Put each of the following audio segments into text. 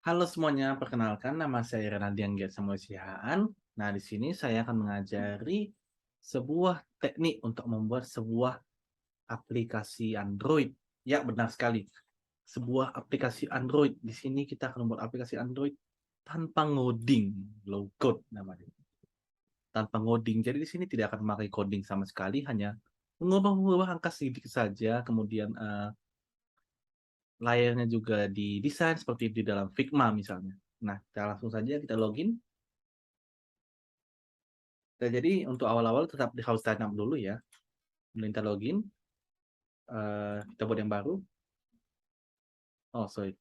Halo semuanya, perkenalkan nama saya Renaldian Giatsamuel Sihaan. Nah, di sini saya akan mengajari sebuah teknik untuk membuat sebuah aplikasi Android. Ya, benar sekali. Sebuah aplikasi Android. Di sini kita akan membuat aplikasi Android tanpa ngoding, low code namanya. Tanpa ngoding. Jadi di sini tidak akan memakai coding sama sekali, hanya mengubah-ubah angka sedikit saja, kemudian layarnya juga didesain seperti di dalam Figma misalnya. Nah, kita langsung saja kita login. Nah, jadi untuk awal-awal tetap harus sign up dulu ya. Minta login, kita buat yang baru. Oh, sorry.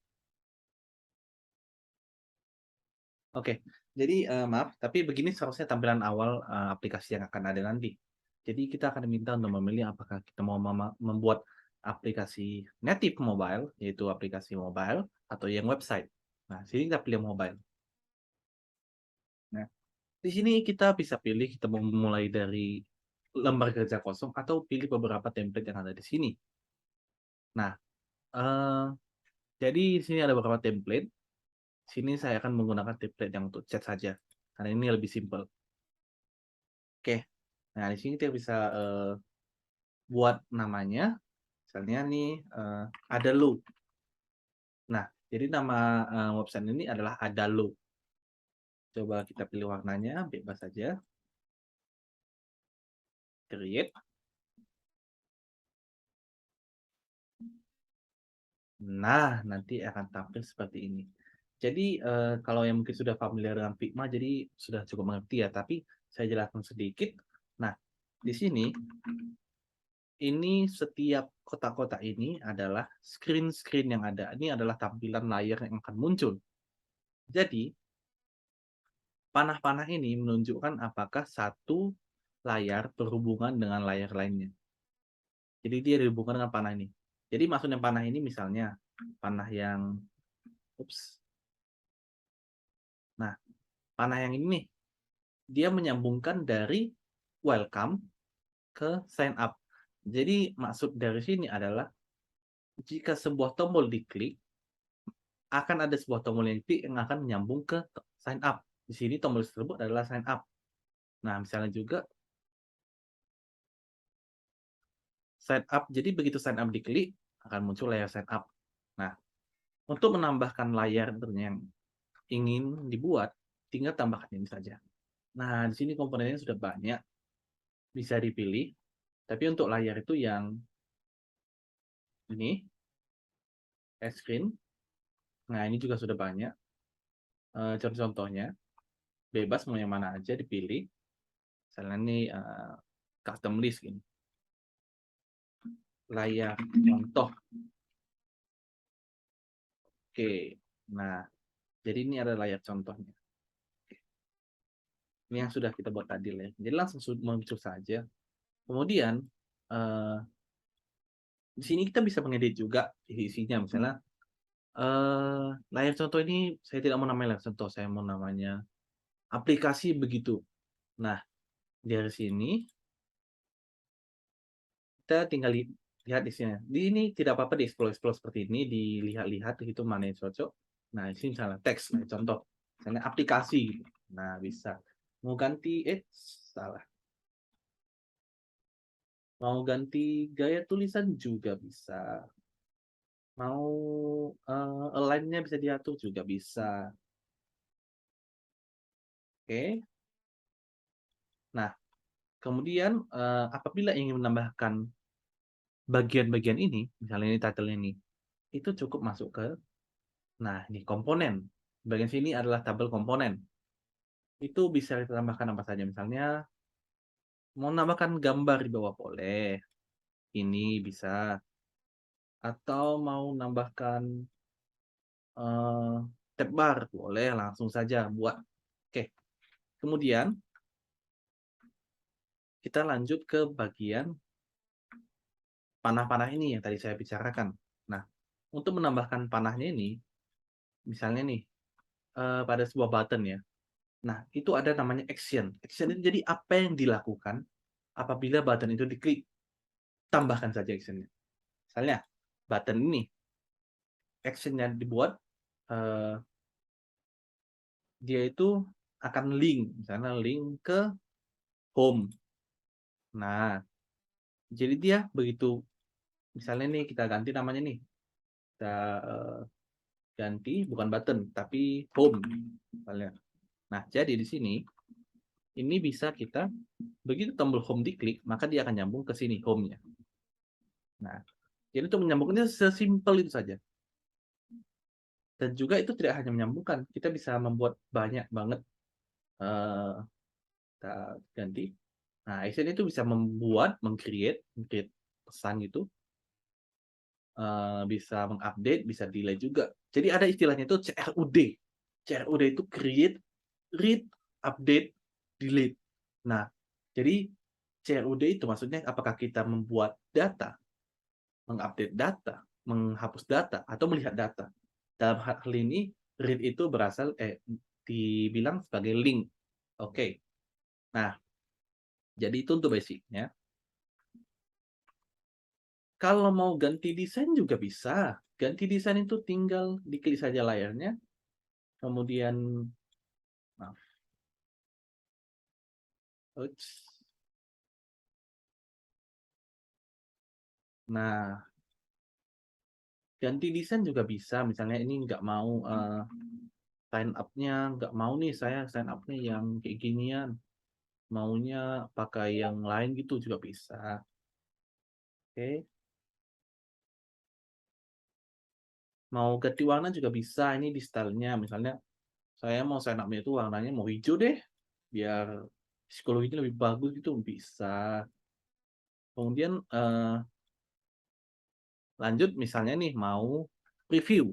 Oke, jadi maaf, tapi begini seharusnya tampilan awal aplikasi yang akan ada nanti. Jadi kita akan diminta untuk memilih apakah kita mau membuat aplikasi native mobile, yaitu aplikasi mobile, atau yang website. Nah, sini kita pilih mobile. Nah, di sini kita bisa pilih kita mau mulai dari lembar kerja kosong atau pilih beberapa template yang ada di sini. Nah, eh, jadi di sini ada beberapa template. Sini saya akan menggunakan template yang untuk chat saja, karena ini lebih simple. Oke, nah di sini kita bisa buat namanya, misalnya nih ada lo. Nah, jadi nama website ini adalah ada lo. Coba kita pilih warnanya, bebas saja. Create. Nah, nanti akan tampil seperti ini. Jadi kalau yang mungkin sudah familiar dengan Figma, jadi sudah cukup mengerti ya. Tapi saya jelaskan sedikit. Nah, di sini ini setiap kotak-kotak ini adalah screen-screen yang ada. Ini adalah tampilan layar yang akan muncul. Jadi, panah-panah ini menunjukkan apakah satu layar berhubungan dengan layar lainnya. Jadi dia dihubungkan dengan panah ini. Jadi maksudnya panah ini misalnya panah yang ups. Nah, panah yang ini nih, dia menyambungkan dari welcome ke sign up. Jadi maksud dari sini adalah jika sebuah tombol diklik, akan ada sebuah tombol yang klik yang akan menyambung ke sign up. Di sini tombol tersebut adalah sign up. Nah, misalnya juga sign up. Jadi begitu sign up diklik, akan muncul layar sign up. Nah, untuk menambahkan layar yang ingin dibuat, tinggal tambahkan ini saja. Nah, di sini komponennya sudah banyak, bisa dipilih. Tapi untuk layar itu yang ini, screen. Nah, ini juga sudah banyak. Contoh-contohnya, bebas mau yang mana aja dipilih. Misalnya ini custom list ini. Layar contoh. Oke, nah jadi ini ada layar contohnya. Ini yang sudah kita buat tadi ya. Jadi langsung muncul saja. Kemudian eh, di sini kita bisa mengedit juga isinya. Misalnya layar contoh ini saya tidak mau namanya layar contoh, saya mau namanya aplikasi begitu. Nah, dari sini kita tinggal lihat di sini. Di ini tidak apa-apa di explore seperti ini, dilihat-lihat itu mana yang cocok. Nah, ini misalnya teks, nah, contoh. Misalnya aplikasi gitu. Nah, bisa. Mau ganti salah. Mau ganti gaya tulisan juga bisa. Mau align-nya bisa diatur juga bisa. Oke. Nah, kemudian apabila ingin menambahkan bagian-bagian ini, misalnya ini title ini, itu cukup masuk ke, nah ini komponen. Bagian sini adalah tabel komponen. Itu bisa kita tambahkan apa saja. Misalnya mau menambahkan gambar di bawah boleh. Ini bisa. Atau mau menambahkan eh, tab bar boleh langsung saja buat. Oke. Kemudian kita lanjut ke bagian panah-panah ini yang tadi saya bicarakan. Nah, untuk menambahkan panahnya ini, misalnya nih pada sebuah button ya. Nah, itu ada namanya action. Action itu jadi apa yang dilakukan apabila button itu diklik. Tambahkan saja actionnya. Misalnya, button ini, actionnya dibuat, dia itu akan link, misalnya link ke home. Nah, jadi dia begitu, misalnya nih kita ganti namanya nih, kita ganti bukan button tapi home misalnya. Nah, jadi di sini ini bisa kita begitu tombol home diklik, maka dia akan nyambung ke sini home-nya. Nah, jadi untuk menyambungkannya sesimpel itu saja. Dan juga itu tidak hanya menyambungkan, kita bisa membuat banyak banget. Kita ganti. Nah, Accent itu bisa membuat, meng-create pesan gitu, bisa mengupdate, bisa delay juga. Jadi ada istilahnya itu CRUD. CRUD itu create, read, update, delete. Nah, jadi CRUD itu maksudnya apakah kita membuat data, mengupdate data, menghapus data, atau melihat data. Dalam hal ini, read itu berasal dibilang sebagai link. Oke. Nah, jadi itu untuk basicnya. Kalau mau ganti desain juga bisa. Ganti desain itu tinggal diklik saja layarnya, kemudian maaf. Nah, ganti desain juga bisa. Misalnya ini nggak mau sign up-nya, nggak mau nih saya sign up-nya yang kayak ginian. Maunya pakai yang lain gitu juga bisa. Oke. Mau ganti warna juga bisa. Ini di stylenya. Misalnya saya mau sign up-nya itu warnanya mau hijau deh. Biar psikologinya lebih bagus gitu. Bisa. Kemudian lanjut misalnya nih mau preview.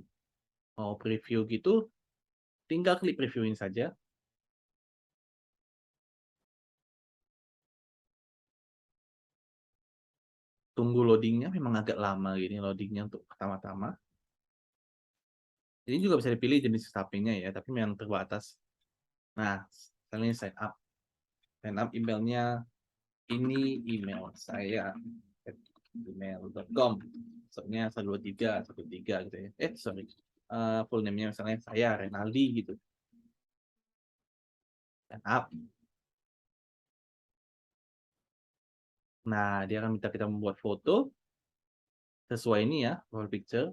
Mau preview gitu, tinggal klik previewin saja. Tunggu loadingnya, memang agak lama gini loadingnya untuk pertama-tama. Ini juga bisa dipilih jenis sampingnya ya, tapi memang terbatas. Nah, misalnya sign up. Sign up emailnya, ini email saya, email.com. Maksudnya 123 gitu ya. Sorry. Full name-nya misalnya saya, Renaldi gitu. Sign up. Nah, dia akan minta kita membuat foto sesuai ini ya, profile picture.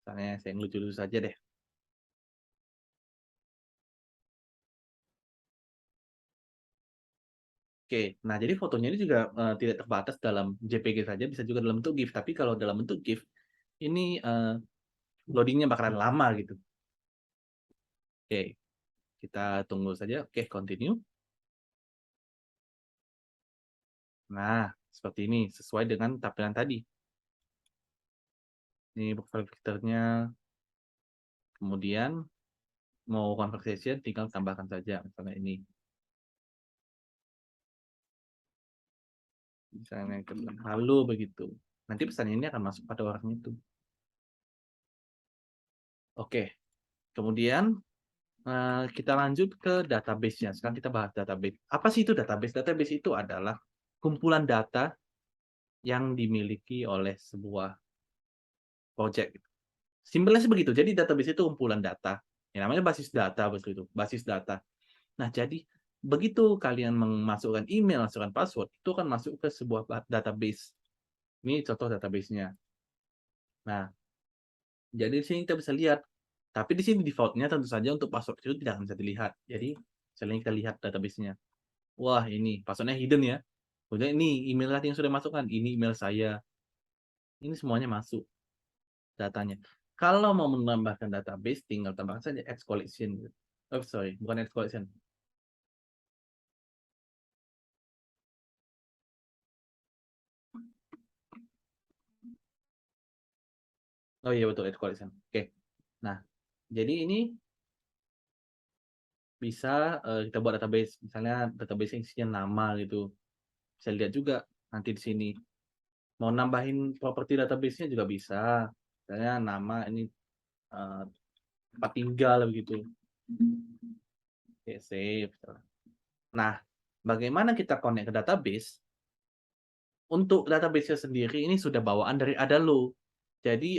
Misalnya saya yang lucu-lucu saja deh. Oke, nah jadi fotonya ini juga tidak terbatas dalam JPG saja, bisa juga dalam bentuk GIF. Tapi kalau dalam bentuk GIF, ini loadingnya bakalan lama gitu. Oke, kita tunggu saja. Oke, continue. Nah, seperti ini, sesuai dengan tampilan tadi. Ini profile picture-nya. Kemudian, mau conversation, tinggal tambahkan saja. Misalnya ini. Misalnya, halo begitu. Nanti pesan ini akan masuk pada orang itu. Oke, kemudian kita lanjut ke database-nya. Sekarang kita bahas database. Apa sih itu database? Database itu adalah kumpulan data yang dimiliki oleh sebuah project. Simpelnya sih begitu. Jadi database itu kumpulan data. Yang namanya basis data, begitu. Basis data. Nah, jadi begitu kalian memasukkan email, masukkan password, itu akan masuk ke sebuah database. Ini contoh database-nya. Nah, jadi di sini kita bisa lihat. Tapi di sini default-nya tentu saja untuk password itu tidak bisa dilihat. Jadi, misalnya kita lihat database-nya. Wah, ini passwordnya hidden ya. Kemudian ini email tadi yang sudah masukkan. Ini email saya. Ini semuanya masuk datanya. Kalau mau menambahkan database, tinggal tambahkan saja X collection. Oh, sorry, bukan X collection. Oh iya betul, X collection. Oke. Nah, jadi ini bisa kita buat database. Misalnya database yang isinya nama gitu. Bisa lihat juga nanti di sini. Mau nambahin properti database-nya juga bisa. Misalnya nama ini tempat tinggal begitu. Oke, save. Nah, bagaimana kita connect ke database? Untuk database sendiri ini sudah bawaan dari Adalo. Jadi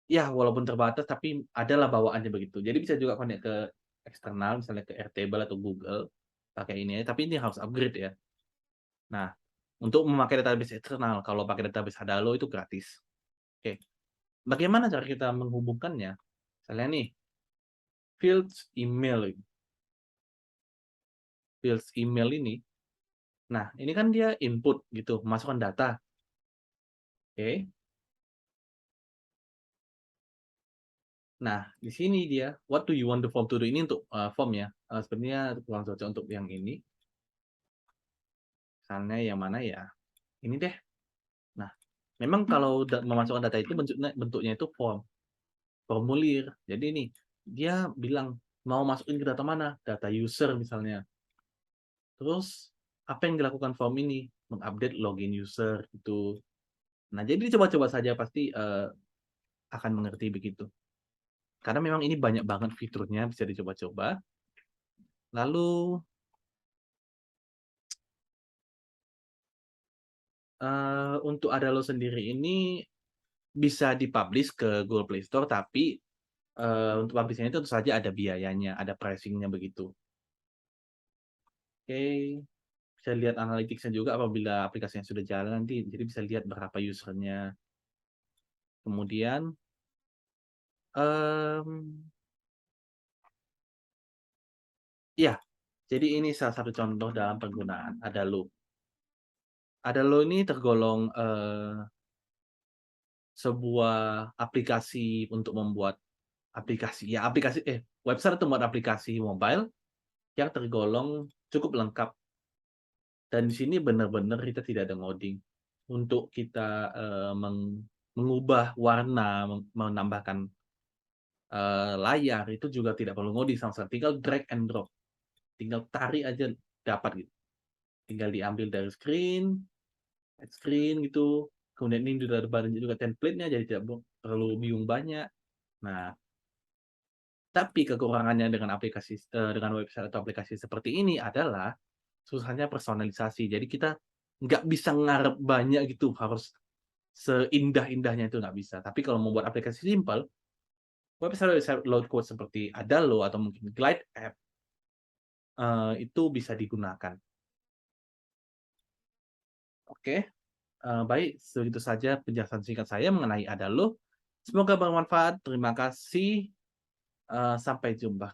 Ya, walaupun terbatas tapi adalah bawaannya begitu. Jadi bisa juga connect ke eksternal, misalnya ke Airtable atau Google, pakai ini aja, tapi ini harus upgrade ya. Nah, untuk memakai database eksternal, kalau pakai database Hadalo itu gratis. Oke, bagaimana cara kita menghubungkannya? Misalnya nih, fields email, fields email ini, nah ini kan dia input gitu, masukkan data. Oke, nah di sini dia, what do you want the form to do? Ini untuk form ya. Sebenarnya kurang cocok untuk yang ini. Misalnya yang mana ya? Ini deh. Nah, memang kalau memasukkan data itu bentuknya itu formulir. Jadi nih, dia bilang mau masukin ke data mana? Data user misalnya. Terus apa yang dilakukan form ini? Mengupdate login user itu. Nah, jadi coba-coba saja pasti akan mengerti begitu. Karena memang ini banyak banget fiturnya bisa dicoba-coba. Lalu untuk Adalo sendiri ini bisa dipublish ke Google Play Store, tapi untuk publishnya itu tentu saja ada biayanya, ada pricing-nya begitu. Oke, bisa lihat analytics-nya juga apabila aplikasinya sudah jalan nanti, jadi bisa lihat berapa usernya. Kemudian, um, ya, jadi ini salah satu contoh dalam penggunaan Adalo. Adalo ini tergolong sebuah aplikasi untuk membuat website untuk membuat aplikasi mobile yang tergolong cukup lengkap. Dan di sini benar-benar kita tidak ada ngoding. Untuk kita mengubah warna, menambahkan layar itu juga tidak perlu ngoding sama sekali. Tinggal drag and drop, tinggal tarik aja dapat gitu. Tinggal diambil dari screen, add screen gitu. Kemudian ini sudah ada juga template-nya, jadi tidak perlu bingung banyak. Nah, tapi kekurangannya dengan dengan website atau aplikasi seperti ini adalah susahnya personalisasi. Jadi kita nggak bisa ngarep banyak gitu, harus seindah-indahnya itu nggak bisa. Tapi kalau membuat aplikasi simpel, website low code seperti Adalo atau mungkin Glide App itu bisa digunakan. Oke, baik, segitu saja penjelasan singkat saya mengenai Adalo. Semoga bermanfaat. Terima kasih. Sampai jumpa.